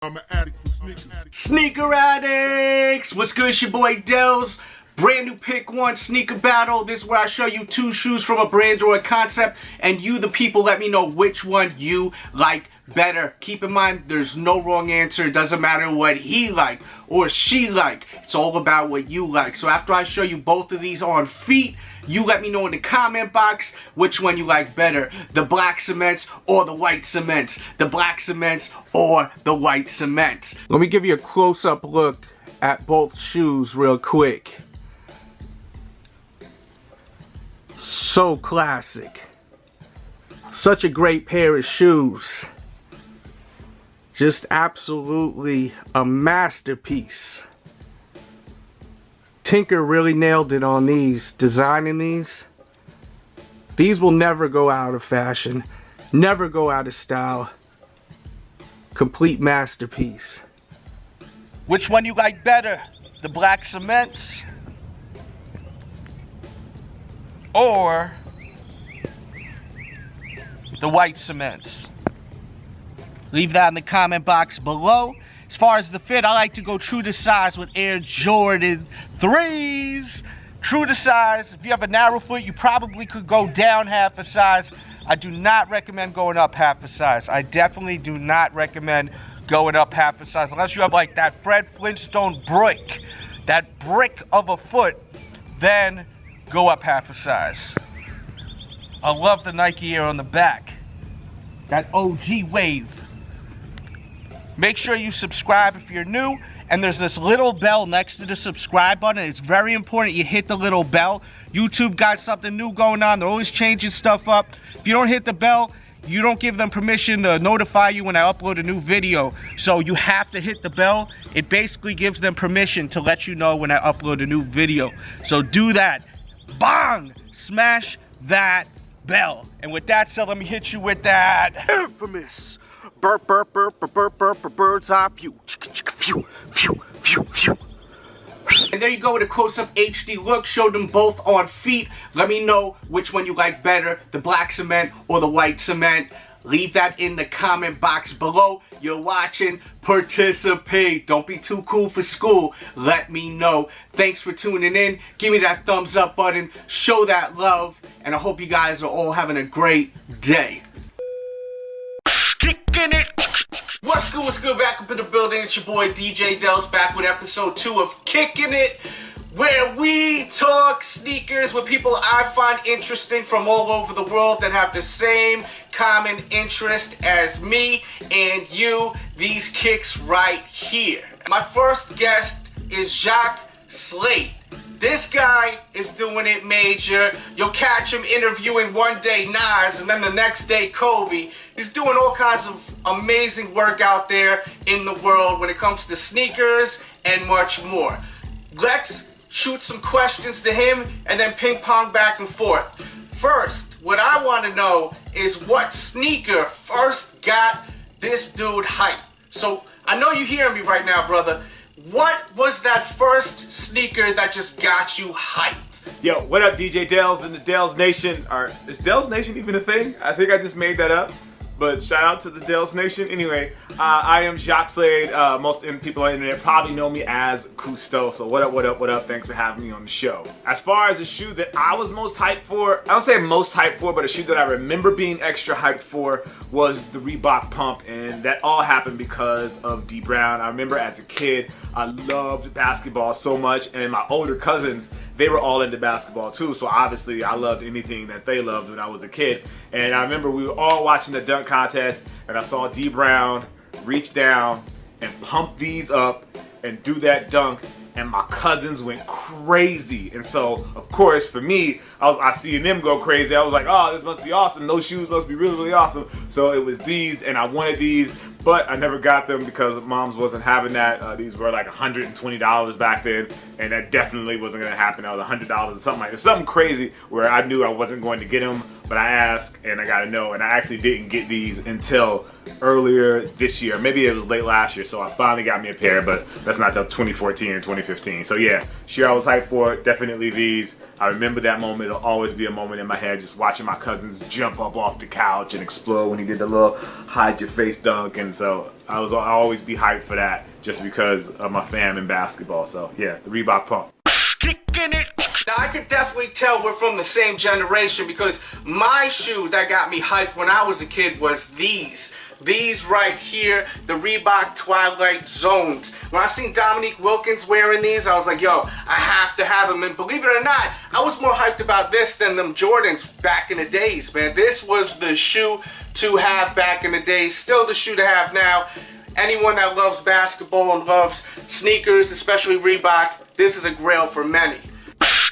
I'm an addict for sneakers. Sneaker addicts! What's good? It's your boy Delz. Brand new pick one sneaker battle. This is where I show you two shoes from a brand or a concept, and you, the people, let me know which one you like better. Keep in mind, there's no wrong answer. It doesn't matter what he like or she like. It's all about what you like. So after I show you both of these on feet, you let me know in the comment box which one you like better. The black cements or the white cements. The black cements or the white cements. Let me give you a close-up look at both shoes real quick. So classic. Such a great pair of shoes. Just absolutely a masterpiece. Tinker really nailed it on these, designing these. These will never go out of fashion, never go out of style. Complete masterpiece. Which one you like better? The black cements or the white cements? Leave that in the comment box below. As far as the fit, I like to go true to size with Air Jordan 3s. True to size. If you have a narrow foot, you probably could go down half a size. I do not recommend going up half a size. I definitely do not recommend going up half a size unless you have like that Fred Flintstone brick, that brick of a foot, then go up half a size. I love the Nike Air on the back. That OG wave. Make sure you subscribe if you're new, and there's this little bell next to the subscribe button. It's very important you hit the little bell. YouTube got something new going on. They're always changing stuff up. If you don't hit the bell, you don't give them permission to notify you when I upload a new video. So you have to hit the bell. It basically gives them permission to let you know when I upload a new video. So do that. Bang! Smash that bell. And with that said, let me hit you with that infamous burp, burp, burp, burp, burp, burp, burp, bird's eye view. Phew, phew, phew, phew. And there you go with a close-up HD look. Showed them both on feet. Let me know which one you like better, the black cement or the white cement. Leave that in the comment box below. You're watching, participate. Don't be too cool for school. Let me know. Thanks for tuning in. Give me that thumbs up button. Show that love. And I hope you guys are all having a great day. Kicking it. What's good? What's good? Back up in the building. It's your boy DJ Delz back with episode 2 of Kicking It, where we talk sneakers with people I find interesting from all over the world that have the same common interest as me and you. These kicks right here. My first guest is Jacques Slate. This guy is doing it major. You'll catch him interviewing one day Nas and then the next day Kobe. He's doing all kinds of amazing work out there in the world when it comes to sneakers and much more. Let's shoot some questions to him and then ping pong back and forth. First, what I want to know is what sneaker first got this dude hype. So I know you hearing me right now, brother. What was that first sneaker that just got you hyped? Yo, what up, DJ Delz and the Delz Nation? Is Delz Nation even a thing? I think I just made that up. But shout out to the Delz Nation. Anyway, I am Jacques Slade. Most people on the internet probably know me as Cousteau. So what up, what up, what up? Thanks for having me on the show. As far as a shoe that I was most hyped for, I don't say most hyped for, but a shoe that I remember being extra hyped for was the Reebok Pump. And that all happened because of D Brown. I remember as a kid, I loved basketball so much. And my older cousins, they were all into basketball too. So obviously I loved anything that they loved when I was a kid. And I remember we were all watching the dunk contest, and I saw D Brown reach down and pump these up and do that dunk, and my cousins went crazy. And so of course for me, I seen them go crazy. I was like, oh, this must be awesome. Those shoes must be really, really awesome. So it was these, and I wanted these, but I never got them because moms wasn't having that. These were like $120 back then, and that definitely wasn't gonna happen. That was $100 or something like that. Something crazy where I knew I wasn't going to get them but I asked and I got a no, and I actually didn't get these until earlier this year. Maybe it was late last year, so I finally got me a pair, but that's not till 2014 and 2015. So yeah, sure, I was hyped for it. Definitely these. I remember that moment. It'll always be a moment in my head, just watching my cousins jump up off the couch and explode when he did the little hide your face dunk, and so I'll always be hyped for that, just because of my fam in basketball. So yeah, the Reebok Pump. Kicking it. Now I could definitely tell we're from the same generation, because my shoe that got me hyped when I was a kid was these. These right here, the Reebok Twilight Zones. When I seen Dominique Wilkins wearing these, I was like, yo, I have to have them. And believe it or not, I was more hyped about this than them Jordans back in the days, man. This was the shoe to have back in the days, still the shoe to have now. Anyone that loves basketball and loves sneakers, especially Reebok, this is a grail for many.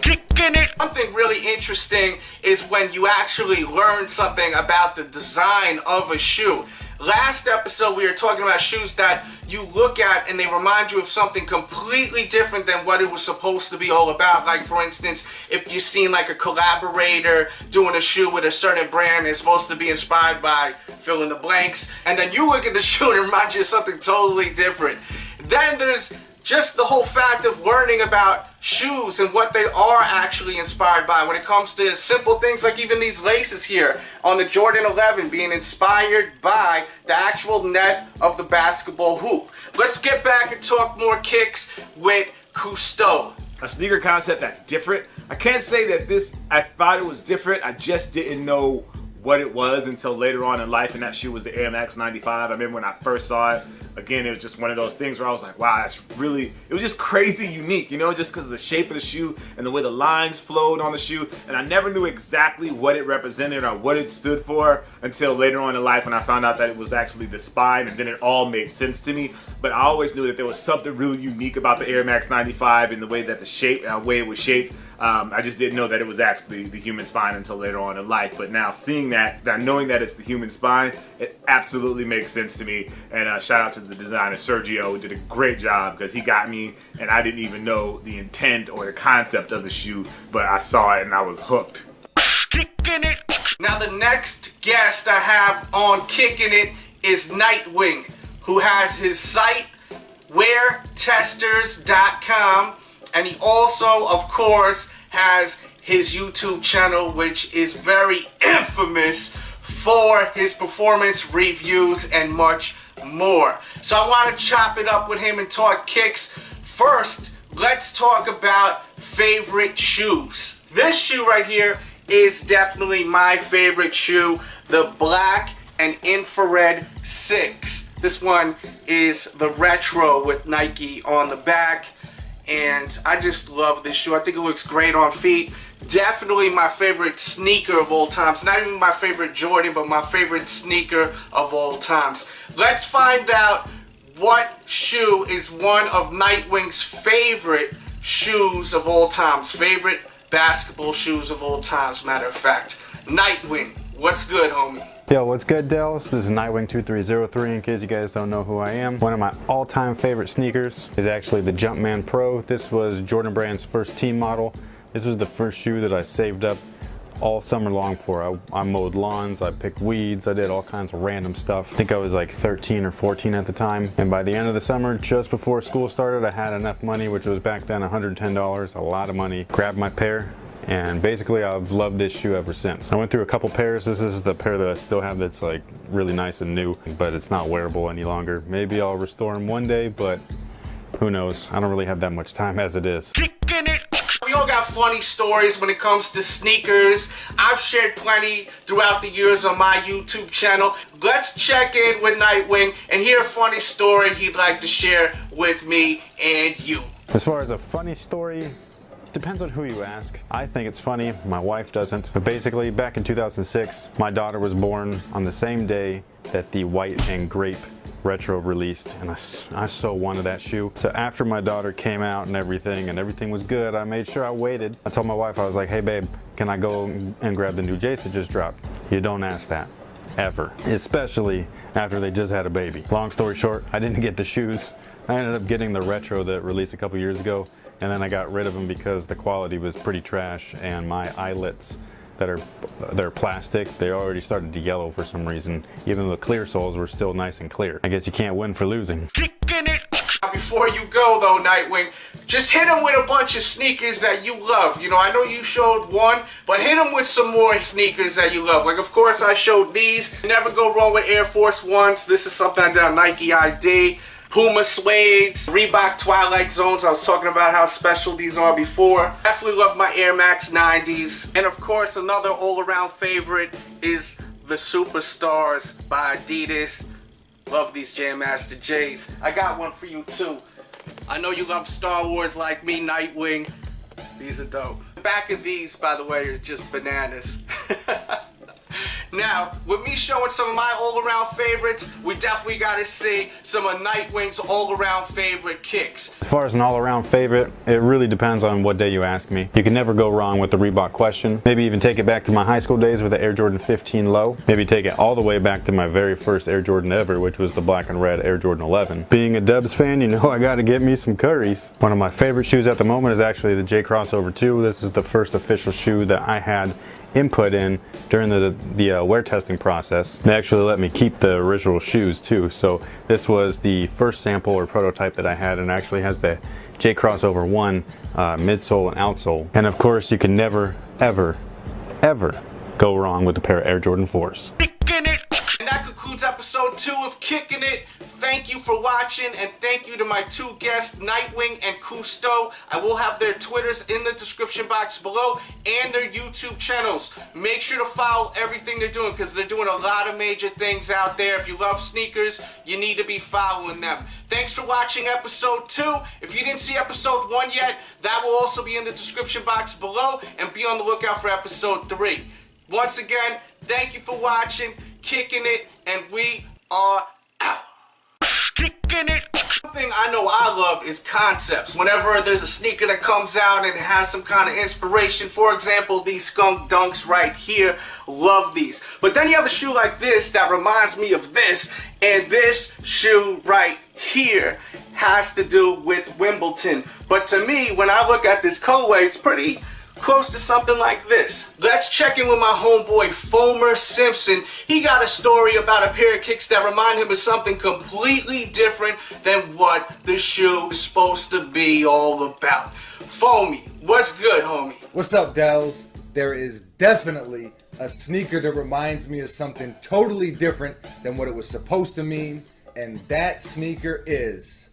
Kicking it. Something really interesting is when you actually learn something about the design of a shoe. Last episode we were talking about shoes that you look at and they remind you of something completely different than what it was supposed to be all about. Like for instance, if you've seen like a collaborator doing a shoe with a certain brand, it's supposed to be inspired by fill in the blanks, and then you look at the shoe and it reminds you of something totally different. Then there's just the whole fact of learning about shoes and what they are actually inspired by when it comes to simple things like even these laces here on the Jordan 11 being inspired by the actual net of the basketball hoop. Let's get back and talk more kicks with Cousteau. A sneaker concept that's different. I can't say that I thought it was different, I just didn't know what it was until later on in life, and that shoe was the Air Max 95. I remember when I first saw it, again, it was just one of those things where I was like, wow, it was just crazy unique, you know, just because of the shape of the shoe and the way the lines flowed on the shoe, and I never knew exactly what it represented or what it stood for until later on in life when I found out that it was actually the spine, and then it all made sense to me. But I always knew that there was something really unique about the Air Max 95 and the way that the way it was shaped. I just didn't know that it was actually the human spine until later on in life. But now seeing that, knowing that it's the human spine, it absolutely makes sense to me. And shout out to the designer Sergio, who did a great job, because he got me and I didn't even know the intent or the concept of the shoe, but I saw it and I was hooked. Kicking it. Now the next guest I have on Kicking It is Nightwing, who has his site weartesters.com. And he also, of course, has his YouTube channel, which is very infamous for his performance reviews and much more. So I want to chop it up with him and talk kicks. First, let's talk about favorite shoes. This shoe right here is definitely my favorite shoe, the Black and Infrared 6. This one is the retro with Nike on the back. And I just love this shoe. I think it looks great on feet. Definitely my favorite sneaker of all times. Not even my favorite Jordan, but my favorite sneaker of all times. Let's find out what shoe is one of Nightwing's favorite shoes of all times. Favorite basketball shoes of all times, matter of fact. Nightwing, what's good, homie? Yo, what's good, Delz? This is Nightwing2303, in case you guys don't know who I am. One of my all-time favorite sneakers is actually the Jumpman Pro. This was Jordan Brand's first team model. This was the first shoe that I saved up all summer long for. I mowed lawns, I picked weeds, I did all kinds of random stuff. I think I was like 13 or 14 at the time. And by the end of the summer, just before school started, I had enough money, which was back then $110, a lot of money. Grabbed my pair. And basically I've loved this shoe ever since. I went through a couple pairs. This is the pair that I still have that's like really nice and new, but it's not wearable any longer. Maybe I'll restore them one day, but who knows? I don't really have that much time as it is. Kicking it. We all got funny stories when it comes to sneakers. I've shared plenty throughout the years on my YouTube channel. Let's check in with Nightwing and hear a funny story he'd like to share with me and you. As far as a funny story, it depends on who you ask. I think it's funny, my wife doesn't. But basically, back in 2006, my daughter was born on the same day that the white and grape retro released, and I so wanted that shoe. So after my daughter came out and everything was good, I made sure I waited. I told my wife, I was like, hey babe, can I go and grab the new Jace that just dropped? You don't ask that, ever. Especially after they just had a baby. Long story short, I didn't get the shoes. I ended up getting the retro that released a couple years ago, and then I got rid of them because the quality was pretty trash and my eyelets that are they're plastic, they already started to yellow for some reason, even though the clear soles were still nice and clear. I guess you can't win for losing. Kicking it. Before you go though, Nightwing, just hit him with a bunch of sneakers that you love. You know, I know you showed one, but hit him with some more sneakers that you love. Like, of course, I showed these. Never go wrong with Air Force Ones. This is something I did on Nike ID. Puma Suedes, Reebok Twilight Zones. I was talking about how special these are before. Definitely love my Air Max 90s. And of course, another all-around favorite is the Superstars by Adidas. Love these Jam Master J's. I got one for you too. I know you love Star Wars like me, Nightwing. These are dope. The back of these, by the way, are just bananas. Now, with me showing some of my all-around favorites, we definitely gotta see some of Nightwing's all-around favorite kicks. As far as an all-around favorite, it really depends on what day you ask me. You can never go wrong with the Reebok Question. Maybe even take it back to my high school days with the Air Jordan 15 Low. Maybe take it all the way back to my very first Air Jordan ever, which was the black and red Air Jordan 11. Being a Dubs fan, you know I gotta get me some Currys. One of my favorite shoes at the moment is actually the J Crossover 2. This is the first official shoe that I had input in during the wear testing process. They actually let me keep the original shoes too, so this was the first sample or prototype that I had, and actually has the J Crossover 1 midsole and outsole. And of course, you can never ever go wrong with a pair of Air Jordan 4s. And that concludes episode 2 of Kicking It. Thank you for watching, and thank you to my two guests, Nightwing and Cousteau. I will have their Twitters in the description box below and their YouTube channels. Make sure to follow everything they're doing, because they're doing a lot of major things out there. If you love sneakers, you need to be following them. Thanks for watching episode 2. If you didn't see episode 1 yet, that will also be in the description box below, and be on the lookout for episode 3. Once again, thank you for watching Kicking It, and we are out. Kicking it. One thing I know I love is concepts. Whenever there's a sneaker that comes out and it has some kind of inspiration, for example, these Skunk Dunks right here, love these. But then you have a shoe like this that reminds me of this, and this shoe right here has to do with Wimbledon. But to me, when I look at this colorway, it's pretty close to something like this. Let's check in with my homeboy Foamer Simpson. He got a story about a pair of kicks that remind him of something completely different than what the shoe is supposed to be all about. Foamy, what's good, homie? What's up, Delz? There is definitely a sneaker that reminds me of something totally different than what it was supposed to mean, and that sneaker is